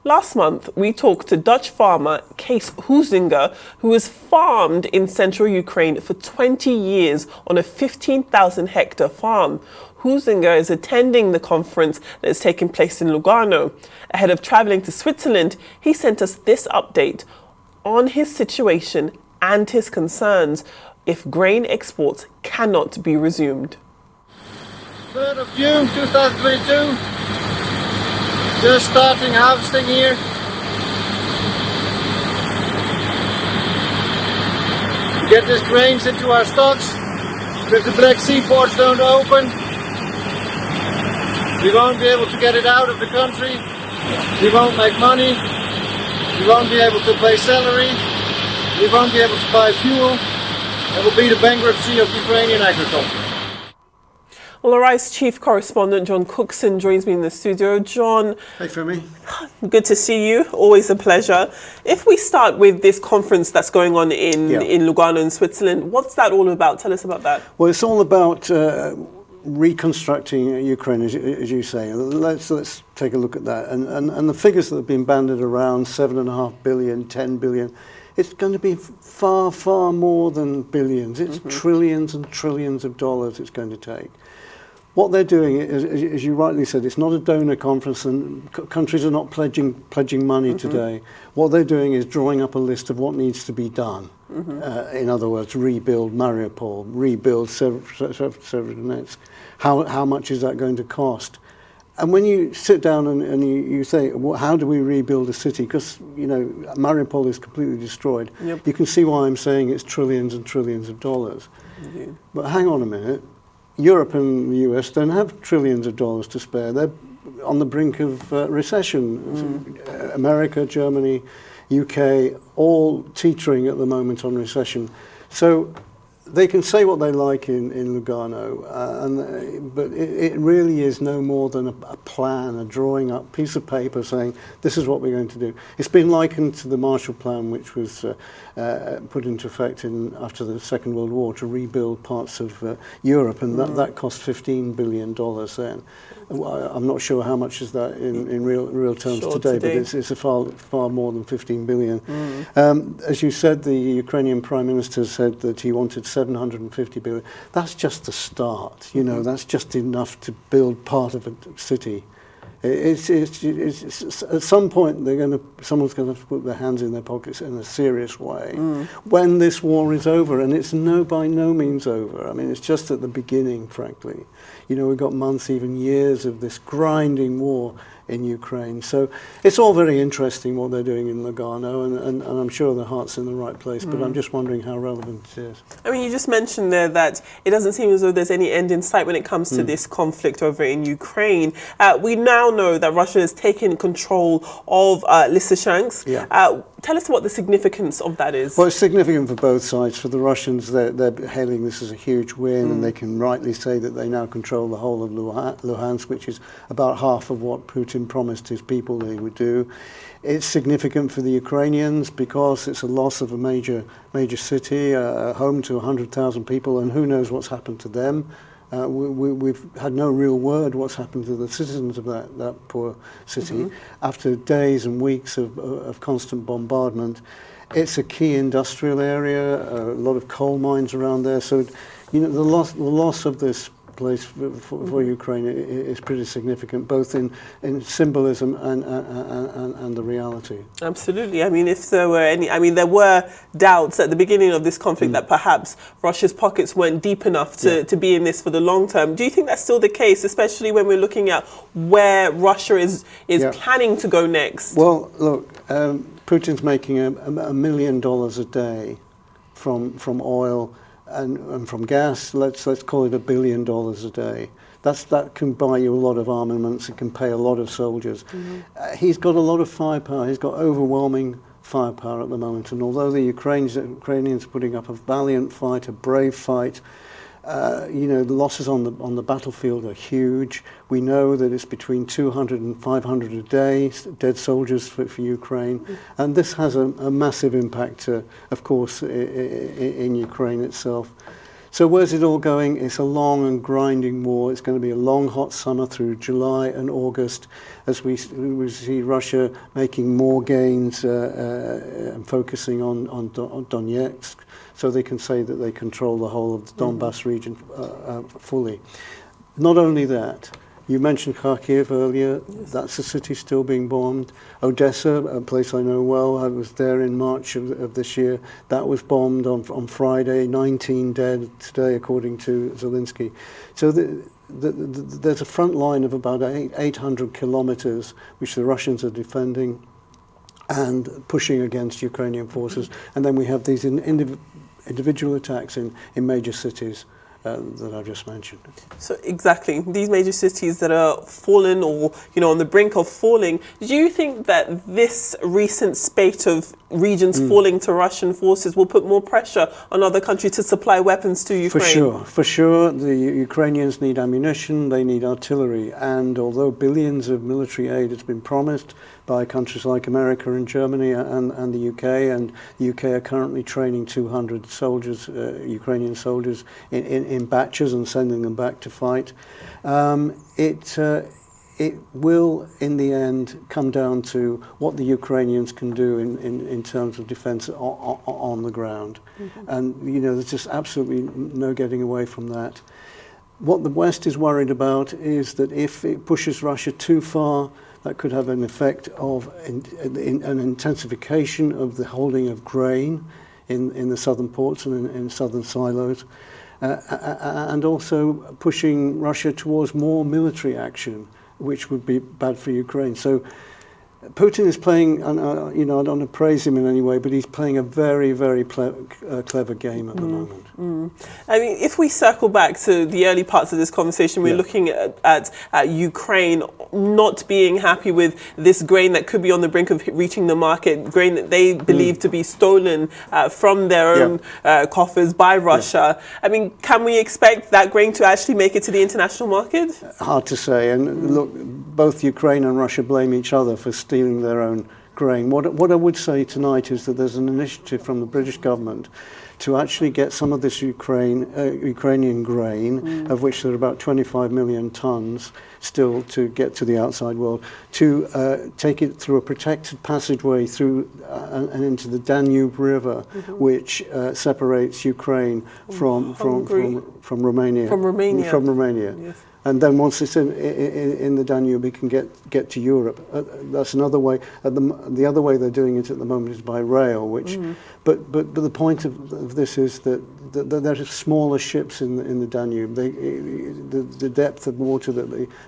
Last month, we talked to Dutch farmer Kees Huizinga, who has farmed in central Ukraine for 20 years on a 15,000-hectare farm. Huizinga is attending the conference that is taking place in Lugano. Ahead of traveling to Switzerland, he sent us this update on his situation and his concerns if grain exports cannot be resumed. 3rd of June 2022. Just starting harvesting here. To get this grains into our stocks. If the Black Sea ports don't open, we won't be able to get it out of the country. We won't make money. We won't be able to pay salary. We won't be able to buy fuel. It will be the bankruptcy of Ukrainian agriculture. Well, Arise Chief Correspondent John Cookson joins me in the studio. John. Hey, Femi. Good to see you. Always a pleasure. If we start with this conference that's going on in Lugano in Switzerland, what's that all about? Tell us about that. Well, it's all about reconstructing Ukraine, as you say. Let's take a look at that. And the figures that have been banded around, 7.5 billion, 10 billion, it's going to be far, far more than billions. It's trillions and trillions of dollars it's going to take. What they're doing is, as you rightly said, it's not a donor conference, and countries are not pledging money today. What they're doing is drawing up a list of what needs to be done. In other words, rebuild Mariupol, rebuild Severodonetsk. How much is that going to cost? And when you sit down and you say, well, how do we rebuild a city? Because, you know, Mariupol is completely destroyed. You can see why I'm saying it's trillions and trillions of dollars. But hang on a minute. Europe and the US don't have trillions of dollars to spare. They're on the brink of recession. America, Germany, UK, all teetering at the moment on recession. So they can say what they like in Lugano, but it really is no more than a plan, a drawing up piece of paper saying this is what we're going to do. It's been likened to the Marshall Plan, which was put into effect after the Second World War to rebuild parts of Europe, and that cost $15 billion then. I'm not sure how much is that in real terms today, but it's a far more than 15 billion. As you said, the Ukrainian Prime Minister said that he wanted 750 billion. That's just the start, you know, that's just enough to build part of a city. It's at some point someone's going to put their hands in their pockets in a serious way when this war is over, and it's by no means over. I mean, it's just at the beginning, frankly. You know, we've got months, even years of this grinding war in Ukraine. So it's all very interesting what they're doing in Lugano, and I'm sure their heart's in the right place, but I'm just wondering how relevant it is. I mean, you just mentioned there that it doesn't seem as though there's any end in sight when it comes to this conflict over in Ukraine. We now know that Russia has taken control of Lysychansk. Tell us what the significance of that is. Well, it's significant for both sides. For the Russians, they're hailing this as a huge win, and they can rightly say that they now control the whole of Lugansk, which is about half of what Putin promised his people they would do. It's significant for the Ukrainians because it's a loss of a major city, home to 100,000 people, and who knows what's happened to them. We've had no real word what's happened to the citizens of that poor city after days and weeks of constant bombardment. It's a key industrial area, a lot of coal mines around there. So, you know, the loss of this place for Ukraine is pretty significant, both in symbolism and the reality. Absolutely. I mean, if there were there were doubts at the beginning of this conflict that perhaps Russia's pockets weren't deep enough to be in this for the long term. Do you think that's still the case, especially when we're looking at where Russia is planning to go next? Well, look, Putin's making $1 million a day from oil and from gas. Let's call it $1 billion a day. That can buy you a lot of armaments. It can pay a lot of soldiers. He's got a lot of firepower. He's got overwhelming firepower at the moment. And although the Ukrainians are putting up a valiant fight, a brave fight, you know, the losses on the battlefield are huge. We know that it's between 200 and 500 a day, dead soldiers for Ukraine. And this has a massive impact, of course, in Ukraine itself. So where's it all going? It's a long and grinding war. It's going to be a long, hot summer through July and August as we see Russia making more gains and focusing on Donetsk, so they can say that they control the whole of the Donbass region fully. Not only that, you mentioned Kharkiv earlier. Yes. That's a city still being bombed. Odessa, a place I know well, I was there in March of this year. That was bombed on Friday, 19 dead today, according to Zelensky. So there's a front line of about 800 kilometers, which the Russians are defending and pushing against Ukrainian forces. And then we have these individual attacks in major cities that I've just mentioned. So exactly, these major cities that are fallen or, on the brink of falling, do you think that this recent spate of regions falling to Russian forces will put more pressure on other countries to supply weapons to Ukraine? For sure. The Ukrainians need ammunition, they need artillery, and although billions of military aid has been promised by countries like America and Germany and the UK, and the UK are currently training 200 soldiers, Ukrainian soldiers, in batches and sending them back to fight. It will, in the end, come down to what the Ukrainians can do in terms of defence on the ground. Mm-hmm. And, there's just absolutely no getting away from that. What the West is worried about is that if it pushes Russia too far, that could have an effect of an intensification of the holding of grain in the southern ports and in southern silos, and also pushing Russia towards more military action, which would be bad for Ukraine. So Putin is playing, I don't want to praise him in any way, but he's playing a very, very clever game at the moment. I mean, if we circle back to the early parts of this conversation, we're looking at Ukraine not being happy with this grain that could be on the brink of reaching the market, grain that they believe to be stolen from their own coffers by Russia. I mean, can we expect that grain to actually make it to the international market? Hard to say. And look, both Ukraine and Russia blame each other for stealing their own grain. What I would say tonight is that there's an initiative from the British government to actually get some of this Ukrainian grain, of which there are about 25 million tons still to get to the outside world, to take it through a protected passageway through and into the Danube River, which separates Ukraine from Romania. From Romania. Yes. And then once it's in the Danube, it can get to Europe. That's another way. The other way they're doing it at the moment is by rail. Which, but the point of this is that there are smaller ships in the Danube. The depth of water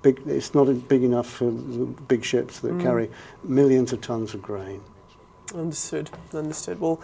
it's not big enough for the big ships that carry millions of tons of grain. Understood. Well,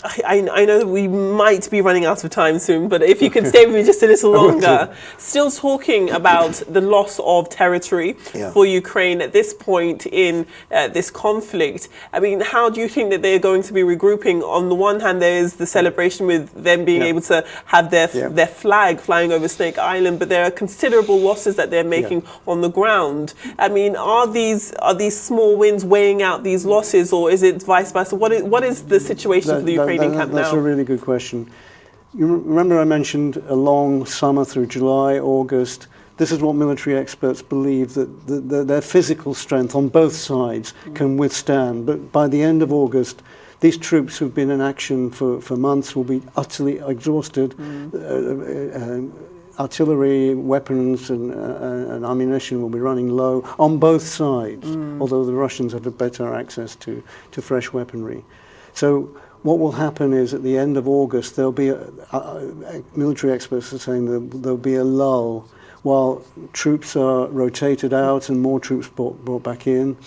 I know that we might be running out of time soon, but if you could stay with me just a little longer. Still talking about the loss of territory for Ukraine at this point in this conflict. I mean, how do you think that they're going to be regrouping? On the one hand, there is the celebration with them being able to have their flag flying over Snake Island, but there are considerable losses that they're making on the ground. I mean, are these small wins weighing out these losses, or is it vice versa? What is the situation for the Ukrainian camp now? That's a really good question. You remember I mentioned a long summer through July, August. This is what military experts believe, that their physical strength on both sides can withstand. But by the end of August, these troops who've been in action for months will be utterly exhausted. Artillery, weapons and ammunition will be running low on both sides, although the Russians have a better access to fresh weaponry. So what will happen is at the end of August, there'll be military experts are saying there'll be a lull while troops are rotated out and more troops brought back in.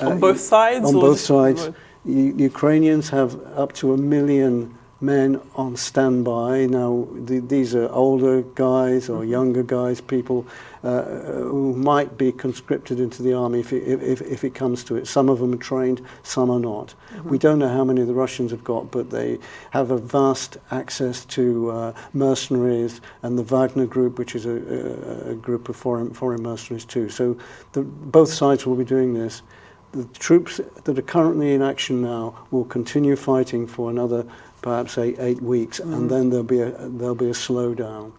On both sides? On both sides. Ukrainians have up to 1 million men on standby. Now, these are older guys or younger guys, people who might be conscripted into the army if it comes to it. Some of them are trained, some are not. We don't know how many the Russians have got, but they have a vast access to mercenaries and the Wagner group, which is a group of foreign mercenaries too. So both sides will be doing this. The troops that are currently in action now will continue fighting for another perhaps 8 weeks, and then there'll be a slowdown.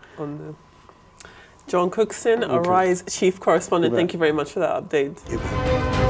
John Cookson, Arise Chief Correspondent, thank you very much for that update.